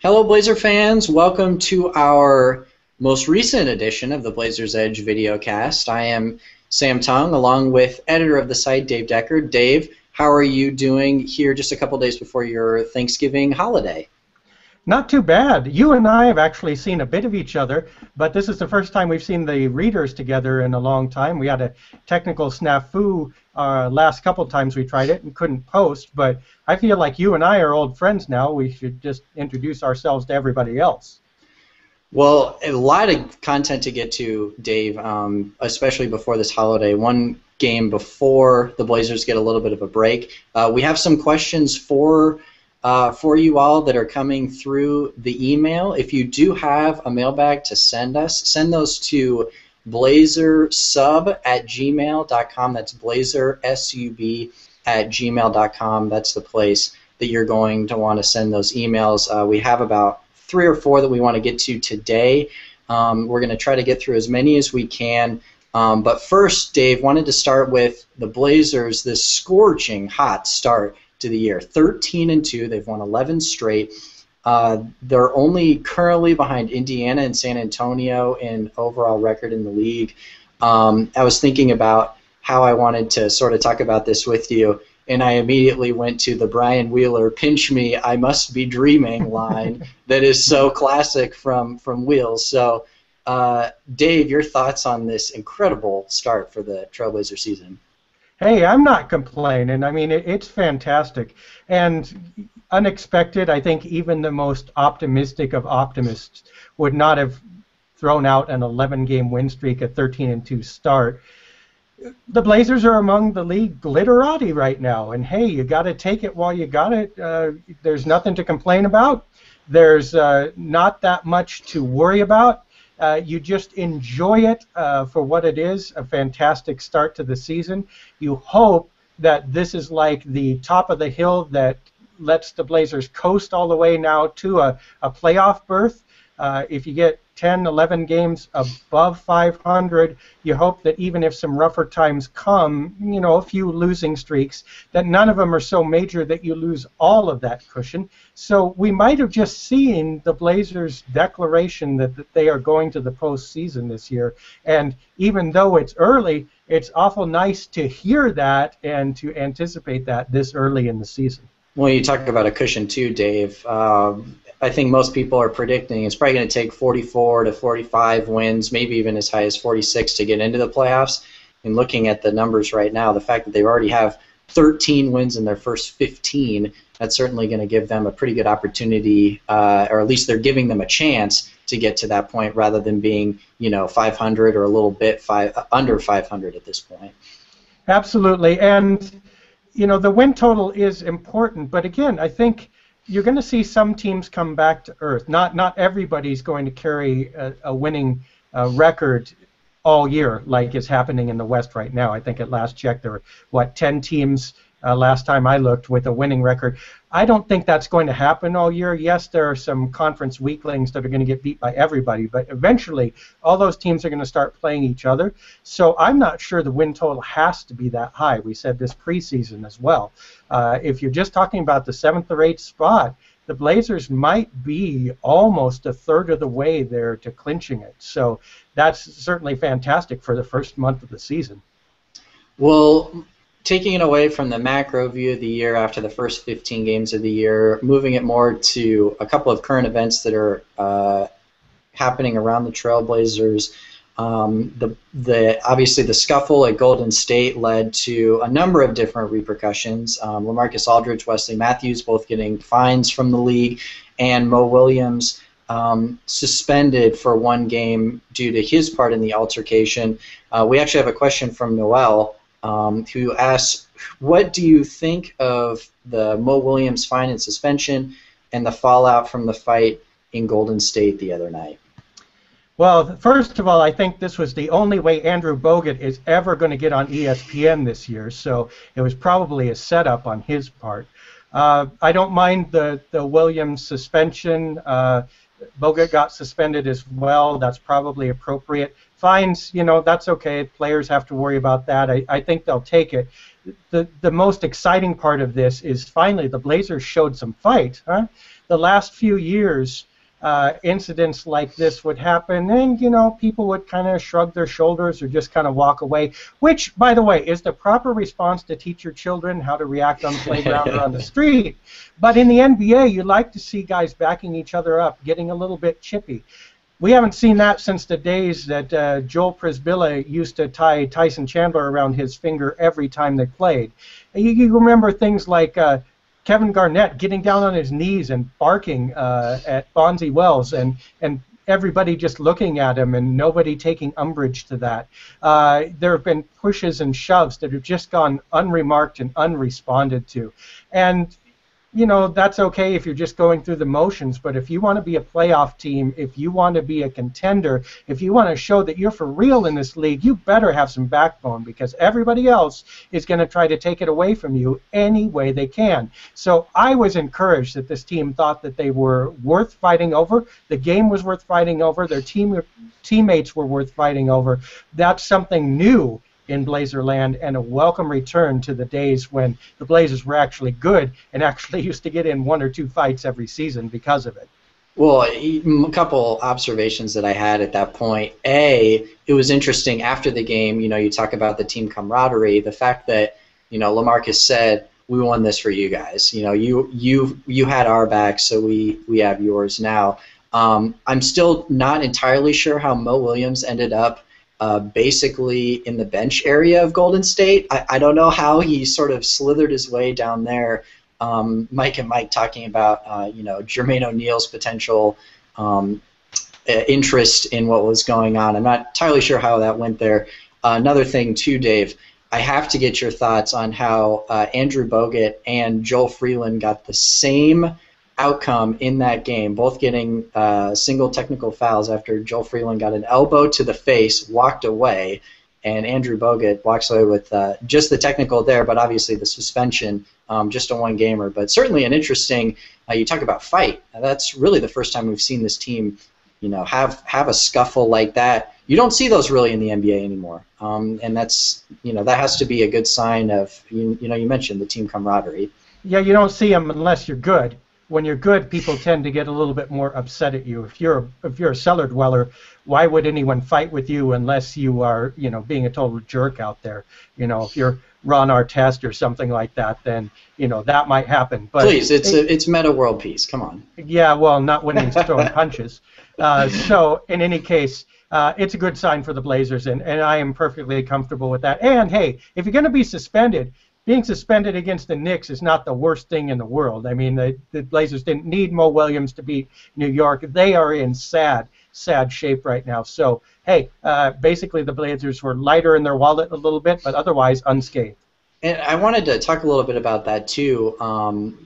Hello, Blazer fans. Welcome to our most recent edition of the Blazers Edge Videocast. I am Sam Tongue, along with editor of the site, Dave Deckard. Dave, how are you doing here just a couple days before your Thanksgiving holiday? Not too bad. You and I have actually seen a bit of each other, but this is the first time we've seen the readers together in a long time. We had a technical snafu last couple times we tried it and couldn't post, but I feel like you and I are old friends now. We should just introduce ourselves to everybody else. Well, a lot of content to get to, Dave, especially before this holiday. One game before the Blazers get a little bit of a break. We have some questions for you all that are coming through the email. If you do have a mailbag to send us, send those to blazersub@gmail.com. That's blazersub@gmail.com. That's the place that you're going to want to send those emails. We have about 3 or 4 that we want to get to today. We're going to try to get through as many as we can. But first, Dave, wanted to start with the Blazers, this scorching hot start to the year. 13-2, they've won 11 straight. They're only currently behind Indiana and San Antonio in overall record in the league. I was thinking about how I wanted to sort of talk about this with you, and I immediately went to the Brian Wheeler "Pinch Me, I Must Be Dreaming" line that is so classic from Wheels. So, Dave, your thoughts on this incredible start for the Trailblazer season? Hey, I'm not complaining. I mean, it's fantastic and unexpected. I think even the most optimistic of optimists would not have thrown out an 11-game win streak at 13-2 start. The Blazers are among the league glitterati right now, and hey, you got to take it while you got it. There's nothing to complain about. There's not that much to worry about. You just enjoy it for what it is, a fantastic start to the season. You hope that this is like the top of the hill that lets the Blazers coast all the way now to a playoff berth. If you get 10, 11 games above 500, you hope that even if some rougher times come, you know, a few losing streaks, that none of them are so major that you lose all of that cushion. So we might have just seen the Blazers' declaration that they are going to the postseason this year. And even though it's early, it's awful nice to hear that and to anticipate that this early in the season. Well, you talk about a cushion too, Dave. I think most people are predicting it's probably going to take 44 to 45 wins, maybe even as high as 46 to get into the playoffs. And looking at the numbers right now, the fact that they already have 13 wins in their first 15, that's certainly going to give them a pretty good opportunity, or at least they're giving them a chance to get to that point rather than being, 500 or a little bit under 500 at this point. Absolutely. And, the win total is important. But again, I think you're going to see some teams come back to earth. Not everybody's going to carry a winning record all year like is happening in the West right now. I think at last check there were, 10 teams last time I looked with a winning record. I don't think that's going to happen all year. Yes, there are some conference weaklings that are going to get beat by everybody, but eventually all those teams are going to start playing each other. So I'm not sure the win total has to be that high. We said this preseason as well. If you're just talking about the 7th or 8th spot, the Blazers might be almost a third of the way there to clinching it. So that's certainly fantastic for the first month of the season. Well, taking it away from the macro view of the year after the first 15 games of the year, moving it more to a couple of current events that are happening around the Trailblazers. Obviously the scuffle at Golden State led to a number of different repercussions. LaMarcus Aldridge, Wesley Matthews both getting fines from the league, and Mo Williams suspended for 1 game due to his part in the altercation. We actually have a question from Noel, who asks, what do you think of the Mo Williams fine and suspension and the fallout from the fight in Golden State the other night? Well, first of all, I think this was the only way Andrew Bogut is ever going to get on ESPN this year, so it was probably a setup on his part. I don't mind the Williams suspension. Bogut got suspended as well. That's probably appropriate. fines, that's okay. Players have to worry about that. I think they'll take it. The most exciting part of this is finally the Blazers showed some fight. Huh? The last few years, incidents like this would happen, and people would kind of shrug their shoulders or just kind of walk away. Which, by the way, is the proper response to teach your children how to react on the playground or on the street. But in the NBA, you like to see guys backing each other up, getting a little bit chippy. We haven't seen that since the days that Joel Prisbilla used to tie Tyson Chandler around his finger every time they played. You remember things like Kevin Garnett getting down on his knees and barking at Bonzi Wells, and everybody just looking at him and nobody taking umbrage to that. There have been pushes and shoves that have just gone unremarked and unresponded to. And that's okay if you're just going through the motions, but if you want to be a playoff team, if you want to be a contender, if you want to show that you're for real in this league, you better have some backbone, because everybody else is going to try to take it away from you any way they can. So I was encouraged that this team thought that they were worth fighting over. The game was worth fighting over. Their teammates were worth fighting over. That's something new in Blazerland, and a welcome return to the days when the Blazers were actually good and actually used to get in 1 or 2 fights every season because of it. Well, a couple observations that I had at that point. A, it was interesting after the game, you talk about the team camaraderie, the fact that, LaMarcus said, we won this for you guys. You had our back, so we have yours now. I'm still not entirely sure how Mo Williams ended up basically in the bench area of Golden State. I don't know how he sort of slithered his way down there. Mike and Mike talking about Jermaine O'Neal's potential interest in what was going on. I'm not entirely sure how that went there. Another thing too, Dave, I have to get your thoughts on how Andrew Bogut and Joel Freeland got the same outcome in that game, both getting single technical fouls after Joel Freeland got an elbow to the face, walked away, and Andrew Bogut walks away with just the technical there, but obviously the suspension, just a one-gamer. But certainly an interesting, you talk about fight. That's really the first time we've seen this team have a scuffle like that. You don't see those really in the NBA anymore, and that's that has to be a good sign of you mentioned the team camaraderie. Yeah, you don't see them unless you're good. When you're good, people tend to get a little bit more upset at you. If you're a cellar dweller, why would anyone fight with you unless you are, being a total jerk out there? If you're Ron Artest or something like that, then that might happen. But please, it's meta world peace. Come on. Yeah, well, not when he's throwing punches. So in any case, it's a good sign for the Blazers, and I am perfectly comfortable with that. And hey, if you're going to be suspended, being suspended against the Knicks is not the worst thing in the world. I mean, the Blazers didn't need Mo Williams to beat New York. They are in sad shape right now. So, hey, basically the Blazers were lighter in their wallet a little bit, but otherwise unscathed. And I wanted to talk a little bit about that too.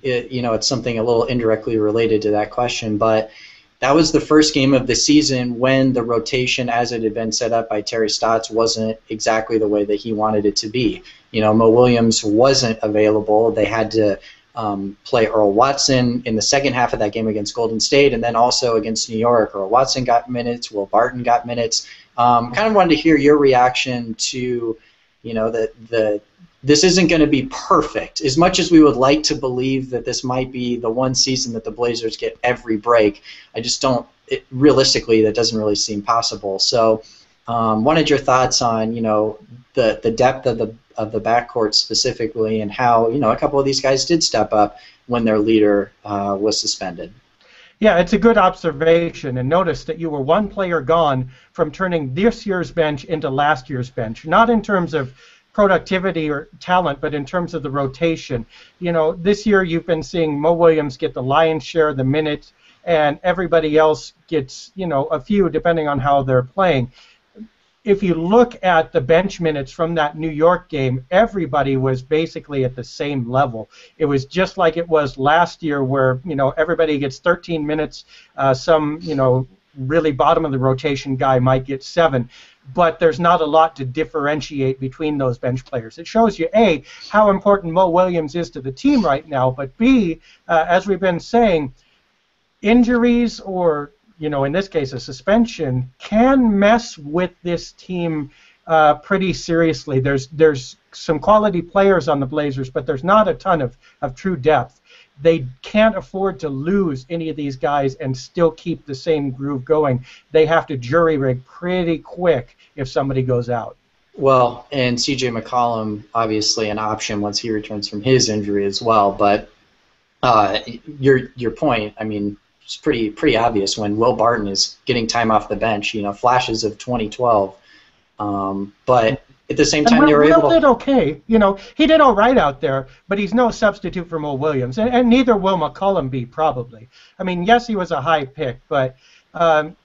It's something a little indirectly related to that question, but that was the first game of the season when the rotation, as it had been set up by Terry Stotts, wasn't exactly the way that he wanted it to be. Mo Williams wasn't available. They had to play Earl Watson in the second half of that game against Golden State, and then also against New York. Earl Watson got minutes. Will Barton got minutes. Kind of wanted to hear your reaction to, this isn't going to be perfect. As much as we would like to believe that this might be the one season that the Blazers get every break, I just don't. Realistically, that doesn't really seem possible. So, wanted your thoughts on the depth of the backcourt specifically, and how a couple of these guys did step up when their leader was suspended. Yeah, it's a good observation, and notice that you were one player gone from turning this year's bench into last year's bench, not in terms of productivity or talent, but in terms of the rotation. This year you've been seeing Mo Williams get the lion's share of the minutes, and everybody else gets, a few depending on how they're playing. If you look at the bench minutes from that New York game, everybody was basically at the same level. It was just like it was last year where, everybody gets 13 minutes, some, really bottom of the rotation guy might get 7. But there's not a lot to differentiate between those bench players. It shows you, A, how important Mo Williams is to the team right now, but B, as we've been saying, injuries or in this case, a suspension, can mess with this team pretty seriously. There's some quality players on the Blazers, but there's not a ton of true depth. They can't afford to lose any of these guys and still keep the same groove going. They have to jury-rig pretty quick if somebody goes out. Well, and C.J. McCollum, obviously an option once he returns from his injury as well. But your point, I mean, it's pretty obvious when Will Barton is getting time off the bench. Flashes of 2012. But at the same time, they were able to... Will did okay. He did all right out there, but he's no substitute for Mo Williams, and neither will McCollum be, probably. I mean, yes, he was a high pick, but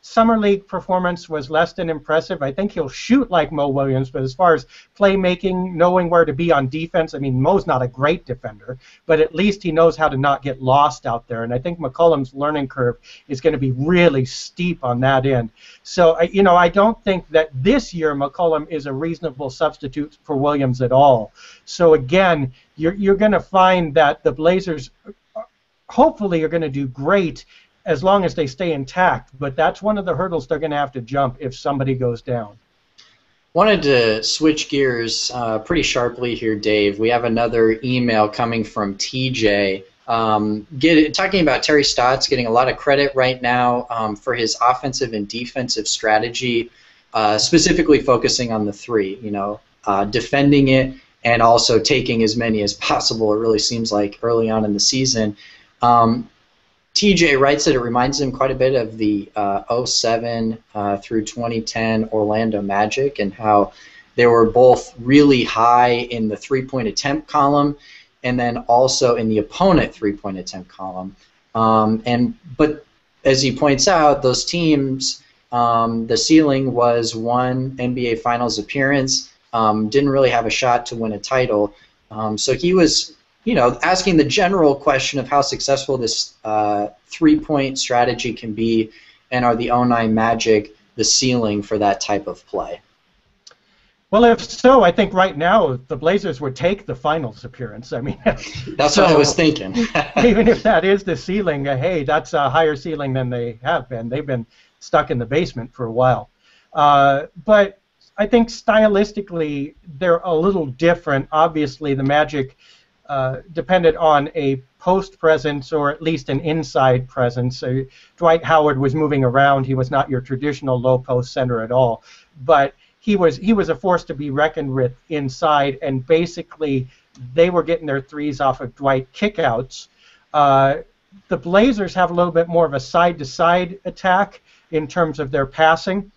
Summer League performance was less than impressive. I think he'll shoot like Mo Williams, but as far as playmaking, knowing where to be on defense, I mean, Mo's not a great defender, but at least he knows how to not get lost out there, and I think McCollum's learning curve is going to be really steep on that end. So, I don't think that this year McCollum is a reasonable substitute for Williams at all. So, again, you're going to find that the Blazers hopefully are going to do great as long as they stay intact, but that's one of the hurdles they're going to have to jump if somebody goes down. Wanted to switch gears pretty sharply here, Dave. We have another email coming from TJ talking about Terry Stotts getting a lot of credit right now for his offensive and defensive strategy, specifically focusing on the three, defending it and also taking as many as possible, it really seems like, early on in the season. TJ writes that it reminds him quite a bit of the 07 through 2010 Orlando Magic and how they were both really high in the three-point attempt column and then also in the opponent three-point attempt column. But as he points out, those teams, the ceiling was one NBA Finals appearance, didn't really have a shot to win a title. So he was asking the general question of how successful this three-point strategy can be, and are the 09 Magic the ceiling for that type of play? Well, if so, I think right now the Blazers would take the finals appearance. I mean, that's what I was thinking. Even if that is the ceiling, hey, that's a higher ceiling than they have been. They've been stuck in the basement for a while. But I think stylistically they're a little different. Obviously, the Magic depended on a post presence or at least an inside presence. Dwight Howard was moving around. He was not your traditional low post center at all, but he was a force to be reckoned with inside, and basically they were getting their threes off of Dwight kickouts. The Blazers have a little bit more of a side-to-side attack in terms of their passing.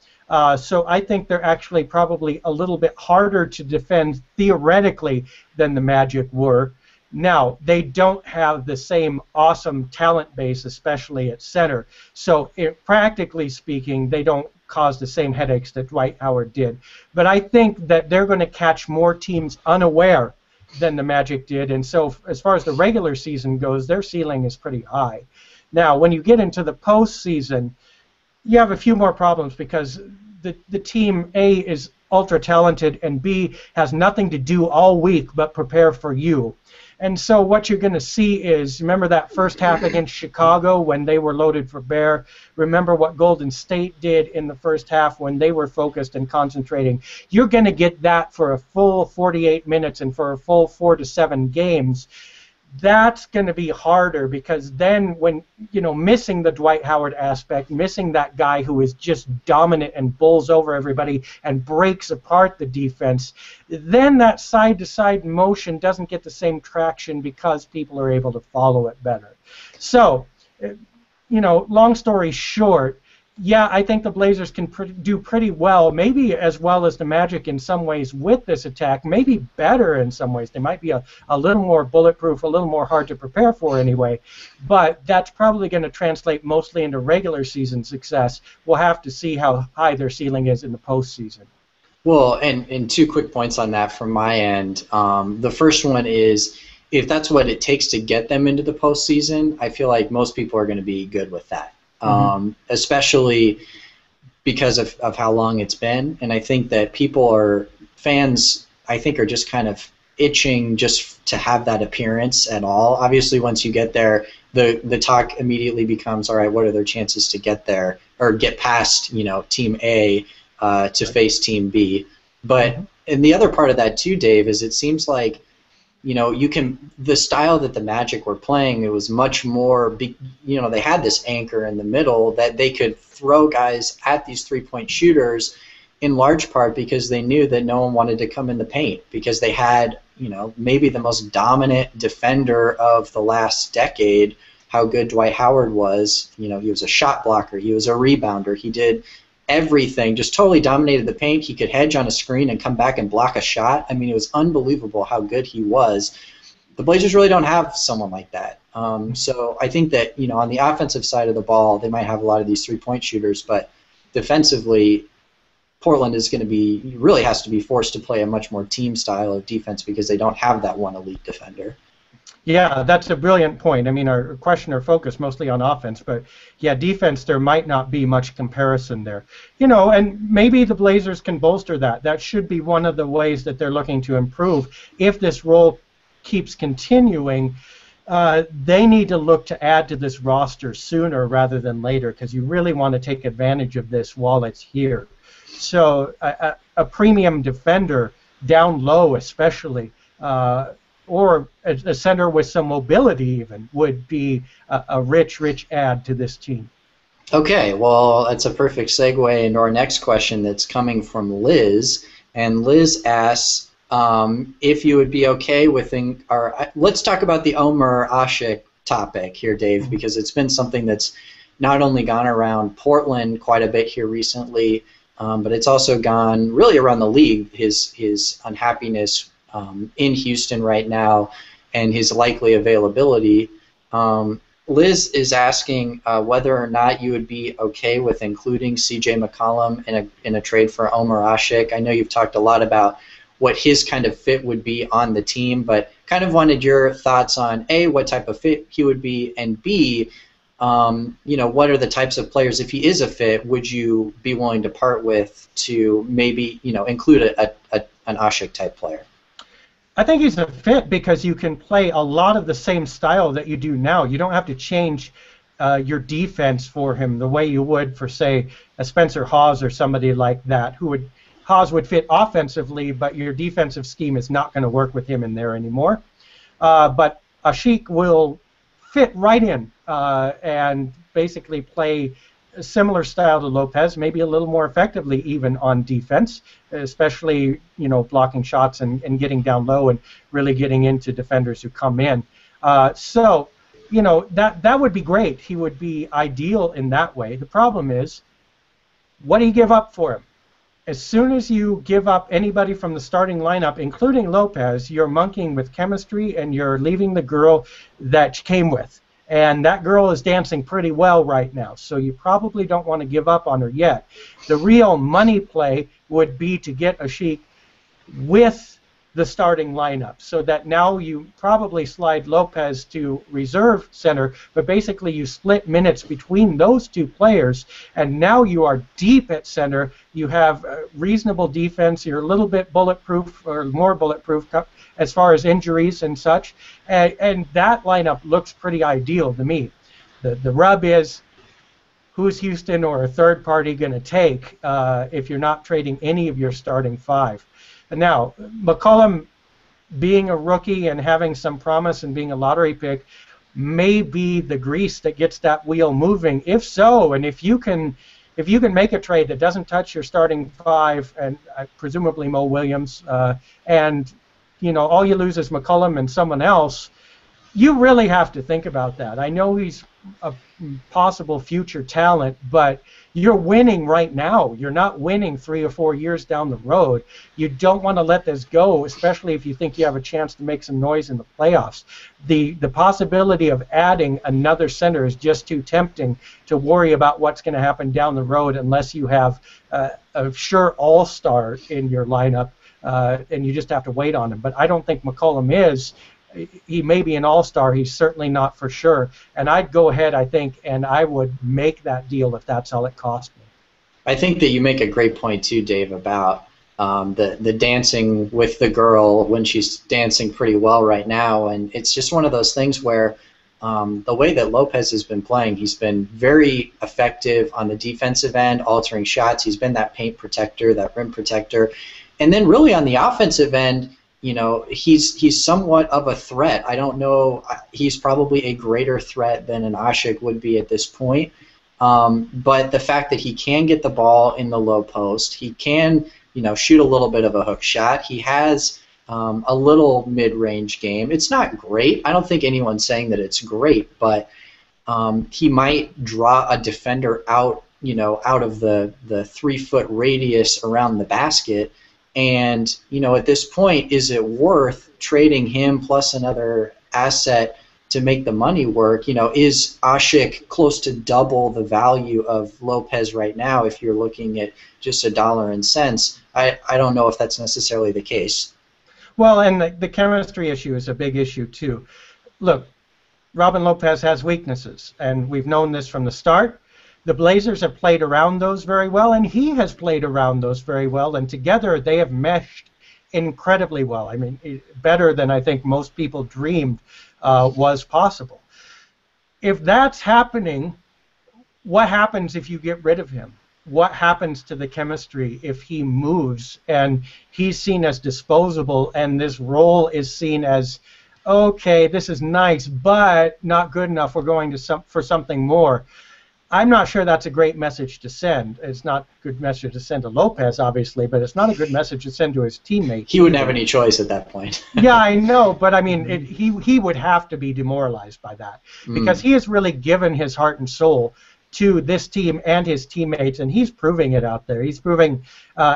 So I think they're actually probably a little bit harder to defend theoretically than the Magic were. Now, they don't have the same awesome talent base, especially at center. So practically speaking, they don't cause the same headaches that Dwight Howard did. But I think that they're going to catch more teams unaware than the Magic did. And so as far as the regular season goes, their ceiling is pretty high. Now, when you get into the postseason, you have a few more problems because the team, A, is ultra talented, and B, has nothing to do all week but prepare for you. And so what you're going to see is, remember that first half against Chicago when they were loaded for bear? Remember what Golden State did in the first half when they were focused and concentrating? You're going to get that for a full 48 minutes and for a full 4 to 7 games. That's going to be harder because then when, missing the Dwight Howard aspect, missing that guy who is just dominant and bowls over everybody and breaks apart the defense, then that side-to-side motion doesn't get the same traction because people are able to follow it better. So, long story short, yeah, I think the Blazers can do pretty well, maybe as well as the Magic in some ways with this attack, maybe better in some ways. They might be a little more bulletproof, a little more hard to prepare for anyway, but that's probably going to translate mostly into regular season success. We'll have to see how high their ceiling is in the postseason. Well, and 2 quick points on that from my end. The first one is, if that's what it takes to get them into the postseason, I feel like most people are going to be good with that. Especially because of how long it's been. And I think that fans are just kind of itching just to have that appearance at all. Obviously, once you get there, the talk immediately becomes, all right, what are their chances to get there or get past, Team A to face Team B? But and the other part of that too, Dave, is it seems like the style that the Magic were playing, it was much more, they had this anchor in the middle that they could throw guys at these three-point shooters in large part because they knew that no one wanted to come in the paint because they had, maybe the most dominant defender of the last decade, how good Dwight Howard was. He was a shot blocker, he was a rebounder, he did everything, just totally dominated the paint. He could hedge on a screen and come back and block a shot. I mean, it was unbelievable how good he was. The Blazers really don't have someone like that. So I think that, on the offensive side of the ball, they might have a lot of these three-point shooters, but defensively, Portland is going to really has to be forced to play a much more team style of defense because they don't have that one elite defender. Yeah, that's a brilliant point. I mean, our focus mostly on offense, but yeah, defense, there might not be much comparison there. And maybe the Blazers can bolster that. That should be one of the ways that they're looking to improve. If this role keeps continuing, they need to look to add to this roster sooner rather than later because you really want to take advantage of this while it's here. So a premium defender down low especially, or a center with some mobility even, would be a rich add to this team. Okay, well, that's a perfect segue into our next question that's coming from Liz. And Liz asks if you would be okay with let's talk about the Omer Asik topic here, Dave, because it's been something that's not only gone around Portland quite a bit here recently, but it's also gone really around the league, his unhappiness in Houston right now and his likely availability. Liz is asking whether or not you would be okay with including C.J. McCollum in a trade for Omer Asik. I know you've talked a lot about what his kind of fit would be on the team, but kind of wanted your thoughts on A, what type of fit he would be, and B, what are the types of players, if he is a fit, would you be willing to part with to maybe, include an Asik type player? I think he's a fit because you can play a lot of the same style that you do now. You don't have to change your defense for him the way you would for, say, a Spencer Hawes or somebody like that. Hawes would fit offensively, but your defensive scheme is not going to work with him in there anymore. But Asik will fit right in and basically play a similar style to Lopez, maybe a little more effectively even on defense, especially blocking shots and getting down low and really getting into defenders who come in. So that would be great. He would be ideal in that way. The problem is, what do you give up for him? As soon as you give up anybody from the starting lineup, including Lopez, you're monkeying with chemistry and you're leaving the girl that you came with. And that girl is dancing pretty well right now, so you probably don't want to give up on her yet. The real money play would be to get Asik with the starting lineup, so that now you probably slide Lopez to reserve center, but basically you split minutes between those two players, and now you are deep at center. You have reasonable defense. You're a little bit bulletproof, or more bulletproof, as far as injuries and such, and that lineup looks pretty ideal to me. The rub is, who's Houston or a third party going to take if you're not trading any of your starting five? And now, McCollum, being a rookie and having some promise and being a lottery pick, may be the grease that gets that wheel moving. If so, and if you can make a trade that doesn't touch your starting five and presumably Mo Williams, and all you lose is McCollum and someone else, you really have to think about that. I know he's a possible future talent, but you're winning right now. You're not winning 3 or 4 years down the road. You don't want to let this go, especially if you think you have a chance to make some noise in the playoffs. The possibility of adding another center is just too tempting to worry about what's going to happen down the road unless you have a sure all-star in your lineup, and you just have to wait on him. But I don't think McCollum is. He may be an all-star. He's certainly not for sure. And I'd go ahead, I think, and I would make that deal if that's all it cost me. I think that you make a great point, too, Dave, about the dancing with the girl when she's dancing pretty well right now. And it's just one of those things where the way that Lopez has been playing, he's been very effective on the defensive end, altering shots. He's been that paint protector, that rim protector. And then really on the offensive end, he's somewhat of a threat. I don't know. He's probably a greater threat than an Asik would be at this point. But the fact that he can get the ball in the low post, he can, shoot a little bit of a hook shot. He has a little mid-range game. It's not great. I don't think anyone's saying that it's great, but he might draw a defender out, out of the 3-foot radius around the basket. And, at this point, is it worth trading him plus another asset to make the money work? Is Asik close to double the value of Lopez right now if you're looking at just $1 and cents? I don't know if that's necessarily the case. Well, and the chemistry issue is a big issue, too. Look, Robin Lopez has weaknesses, and we've known this from the start. The Blazers have played around those very well, and he has played around those very well, and together they have meshed incredibly well. I mean, better than I think most people dreamed was possible. If that's happening, what happens if you get rid of him? What happens to the chemistry if he moves and he's seen as disposable and this role is seen as, okay, this is nice, but not good enough, we're going to for something more? I'm not sure that's a great message to send. It's not a good message to send to Lopez, obviously, but it's not a good message to send to his teammates. He wouldn't have any choice at that point. Yeah, I know, but I mean, he would have to be demoralized by that because he has really given his heart and soul to this team and his teammates, and he's proving it out there. He's proving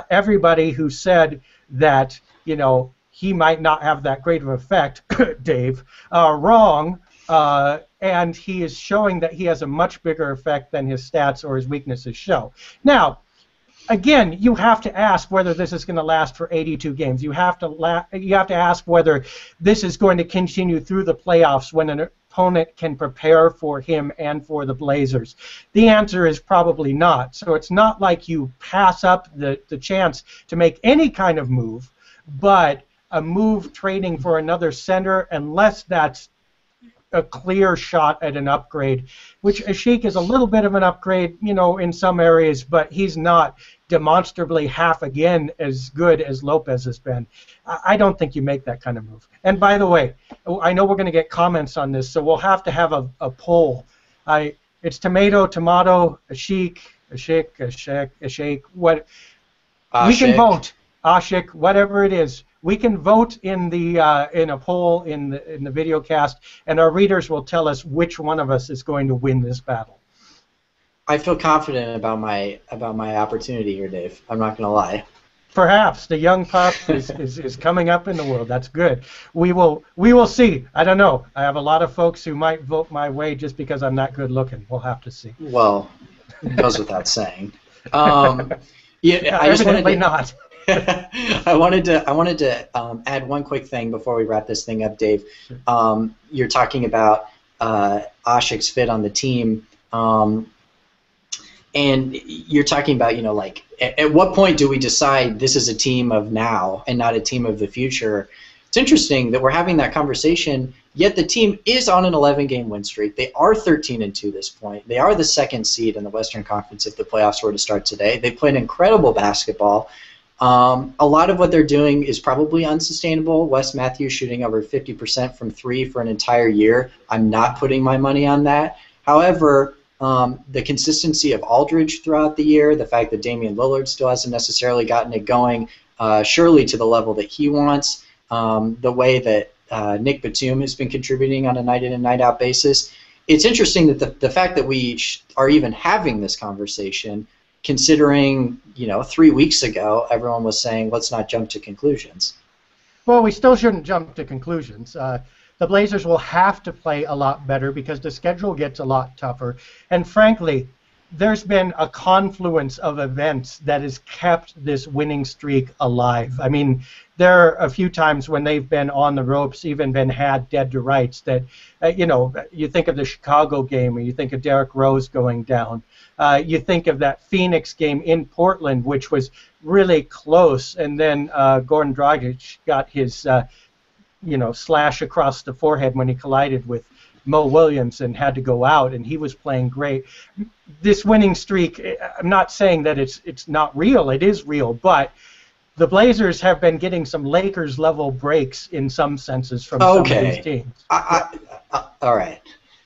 everybody who said that, he might not have that great of an effect, Dave, wrong. And he is showing that he has a much bigger effect than his stats or his weaknesses show. Now, again, you have to ask whether this is going to last for 82 games. You have to ask whether this is going to continue through the playoffs when an opponent can prepare for him and for the Blazers. The answer is probably not. So it's not like you pass up the chance to make any kind of move, but a move trading for another center, unless that's a clear shot at an upgrade, which Asik is a little bit of an upgrade, in some areas, but he's not demonstrably half again as good as Lopez has been. I don't think you make that kind of move. And by the way, I know we're going to get comments on this, so we'll have to have a poll. It's tomato, Asik, what? Asik. We can vote. Asik, whatever it is. We can vote in a poll in the Videocast, and our readers will tell us which one of us is going to win this battle. I feel confident about my opportunity here, Dave. I'm not going to lie. Perhaps the young pup is coming up in the world. That's good. We will see. I don't know. I have a lot of folks who might vote my way just because I'm not good looking. We'll have to see. Well, it goes without saying. I just evidently not. I wanted to add one quick thing before we wrap this thing up, Dave. You're talking about Asik's fit on the team, and you're talking about, at what point do we decide this is a team of now and not a team of the future? It's interesting that we're having that conversation, yet the team is on an 11-game win streak. They are 13-2 this point. They are the second seed in the Western Conference if the playoffs were to start today. They play an incredible basketball. A lot of what they're doing is probably unsustainable. Wes Matthews shooting over 50% from three for an entire year. I'm not putting my money on that. However, the consistency of Aldridge throughout the year, the fact that Damian Lillard still hasn't necessarily gotten it going, surely to the level that he wants, the way that Nick Batum has been contributing on a night-in and night-out basis. It's interesting that the fact that we are even having this conversation, considering, 3 weeks ago, everyone was saying, let's not jump to conclusions. Well, we still shouldn't jump to conclusions. The Blazers will have to play a lot better because the schedule gets a lot tougher. And frankly, there's been a confluence of events that has kept this winning streak alive. I mean, there are a few times when they've been on the ropes, even been had dead to rights, that, you think of the Chicago game, or you think of Derrick Rose going down. You think of that Phoenix game in Portland, which was really close, and then Goran Dragic got his, slash across the forehead when he collided with Mo Williamson had to go out, and he was playing great. This winning streak, I'm not saying that it's not real. It is real, but the Blazers have been getting some Lakers-level breaks in some senses from some of these teams. All right.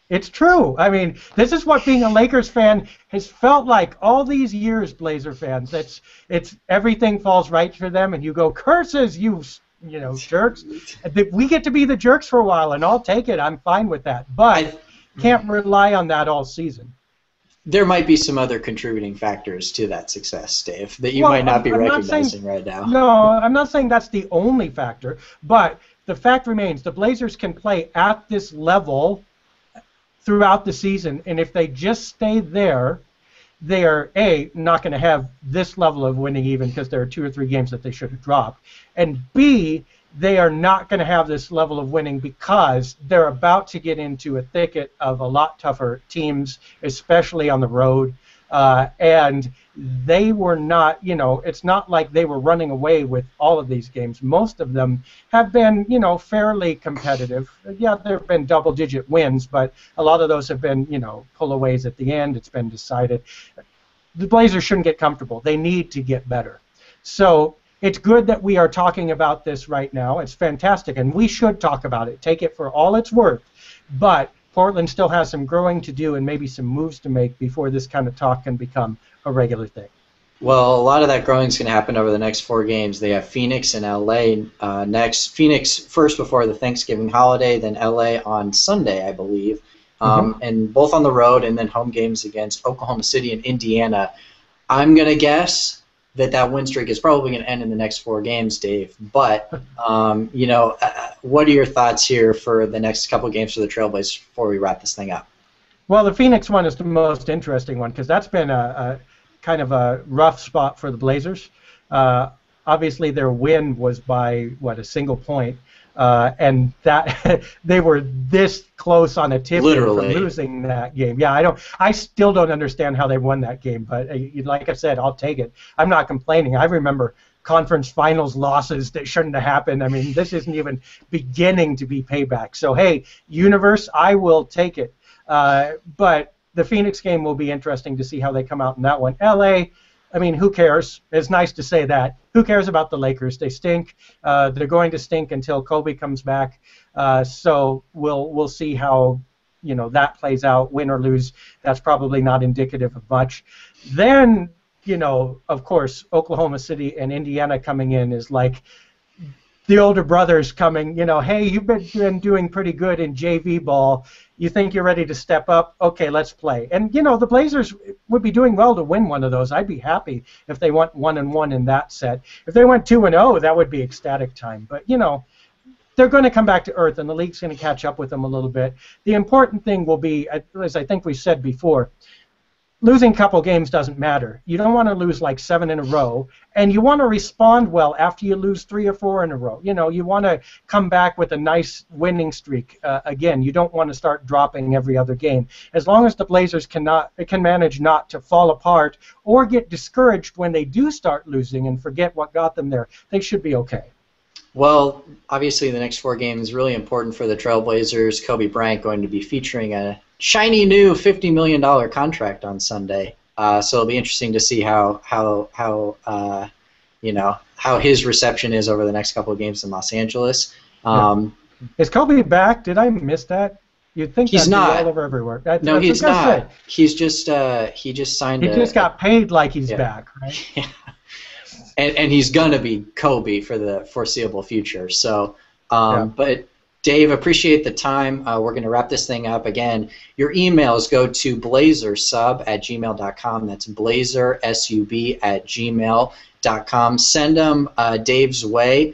It's true. I mean, this is what being a Lakers fan has felt like all these years, Blazer fans. It's everything falls right for them, and you go, curses, you jerks. We get to be the jerks for a while, and I'll take it. I'm fine with that. But can't rely on that all season. There might be some other contributing factors to that success, Dave, that you might not be recognizing right now. No, I'm not saying that's the only factor, but the fact remains the Blazers can play at this level throughout the season, and if they just stay there, they are, A, not going to have this level of winning even because there are 2 or 3 games that they should have dropped, and B, they are not going to have this level of winning because they're about to get into a thicket of a lot tougher teams, especially on the road, and they were not, it's not like they were running away with all of these games. Most of them have been, fairly competitive. Yeah, there have been double-digit wins, but a lot of those have been, pull-aways at the end. It's been decided. The Blazers shouldn't get comfortable. They need to get better. So it's good that we are talking about this right now. It's fantastic, and we should talk about it. Take it for all it's worth. But Portland still has some growing to do and maybe some moves to make before this kind of talk can become a regular thing. Well, a lot of that growing is going to happen over the next 4 games. They have Phoenix and LA next. Phoenix first before the Thanksgiving holiday, then LA on Sunday, I believe, and both on the road, and then home games against Oklahoma City and Indiana. I'm going to guess that win streak is probably going to end in the next 4 games, Dave. But, what are your thoughts here for the next couple of games for the Trailblazers before we wrap this thing up? Well, the Phoenix one is the most interesting one because that's been a kind of a rough spot for the Blazers. Obviously, their win was by, a single point. And that they were this close on a tip from losing that game. Yeah, I still don't understand how they won that game, but like I said, I'll take it. I'm not complaining. I remember conference finals losses that shouldn't have happened. I mean, this isn't even beginning to be payback. So, hey, universe, I will take it. But the Phoenix game will be interesting to see how they come out in that one. LA, I mean, who cares? It's nice to say that. Who cares about the Lakers? They stink. They're going to stink until Kobe comes back. So we'll see how that plays out, win or lose. That's probably not indicative of much. Then, of course, Oklahoma City and Indiana coming in is like the older brothers coming, hey, you've been doing pretty good in JV ball. You think you're ready to step up? Okay, let's play. And, the Blazers would be doing well to win one of those. I'd be happy if they went 1-1 in that set. If they went 2-0, that would be ecstatic time. But, they're going to come back to earth, and the league's going to catch up with them a little bit. The important thing will be, as I think we said before, losing a couple games doesn't matter. You don't want to lose like 7 in a row, and you want to respond well after you lose 3 or 4 in a row. You want to come back with a nice winning streak. Again, you don't want to start dropping every other game. As long as the Blazers can manage not to fall apart or get discouraged when they do start losing and forget what got them there, they should be okay. Well, obviously the next 4 games is really important for the Trailblazers. Kobe Bryant going to be featuring a shiny new $50 million contract on Sunday. So it'll be interesting to see how his reception is over the next couple of games in Los Angeles. Is Kobe back? Did I miss that? You'd think he's not all over everywhere. No, he's not. He's just he just signed. He just got paid like he's back, right? Yeah. And he's gonna be Kobe for the foreseeable future. So, but Dave, appreciate the time. We're going to wrap this thing up. Again, your emails go to blazersub@gmail.com. That's blazersub@gmail.com. Send them Dave's way.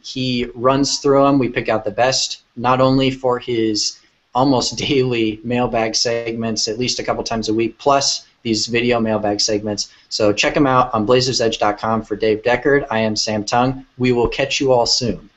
He runs through them. We pick out the best, not only for his almost daily mailbag segments, at least a couple times a week, plus these video mailbag segments. So check them out on blazersedge.com. For Dave Deckard, I am Sam Tongue. We will catch you all soon.